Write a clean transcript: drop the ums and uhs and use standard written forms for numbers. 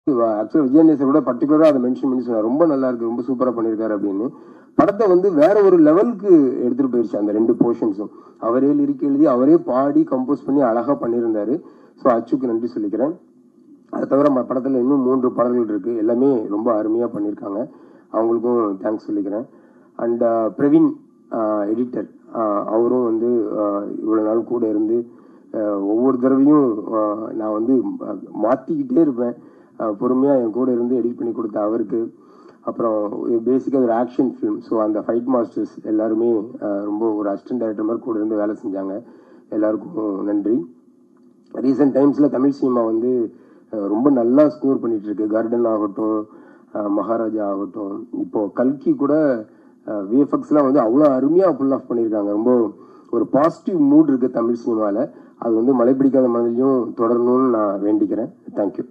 ஆக்சுவலாக விஜயநேசர் கூட பர்டிகுலராக அதை மென்ஷன் பண்ணி சொன்னார், ரொம்ப நல்லா இருக்கு, ரொம்ப சூப்பராக பண்ணியிருக்காரு அப்படின்னு. படத்தை வந்து வேற ஒரு லெவலுக்கு எடுத்துட்டு போயிடுச்சு அந்த 2 போர்ஷன்ஸும். அவரே லிரிக் எழுதி அவரே பாடி கம்போஸ் பண்ணி அழகாக பண்ணியிருந்தாரு. ஸோ அச்சுக்கு நன்றி சொல்லிக்கிறேன். அதை தவிர படத்தில் இன்னும் 3 பாடல்கள் இருக்கு, எல்லாமே ரொம்ப அருமையாக பண்ணியிருக்காங்க, அவங்களுக்கும் தேங்க்ஸ் சொல்லிக்கிறேன். அண்ட் பிரவீன் எடிட்டர், அவரும் வந்து இவ்வளோ நாள் கூட இருந்து ஒவ்வொரு தடவையும் நான் வந்து மாற்றிக்கிட்டே இருப்பேன், பொறுமையாக என் கூட இருந்து எடிட் பண்ணி கொடுத்த அவருக்கு. அப்புறம் பேசிக்காக ஒரு ஆக்ஷன் ஃபிலிம், ஸோ அந்த ஃபைட் மாஸ்டர்ஸ் எல்லாருமே ரொம்ப ஒரு அசிஸ்டன்ட் டைரக்டர் மாதிரி கூட இருந்து வேலை செஞ்சாங்க, எல்லாருக்கும் நன்றி. ரீசெண்ட் டைம்ஸில் தமிழ் சினிமா வந்து ரொம்ப நல்லா ஸ்கோர் பண்ணிட்டு இருக்கு. கார்டன் ஆகட்டும், மகாராஜா ஆகட்டும், இப்போ கல்கி கூட விஎஃப்எக்ஸ்லாம் வந்து அவ்வளோ அருமையாக ஃபுல் ஆஃப் பண்ணியிருக்காங்க. ரொம்ப ஒரு பாசிட்டிவ் மூட் இருக்குது தமிழ் சினிமாவில். அது வந்து மழை பிடிக்காத மனதிலையும் தொடரணும்னு நான் வேண்டிக்கிறேன். தேங்க்யூ.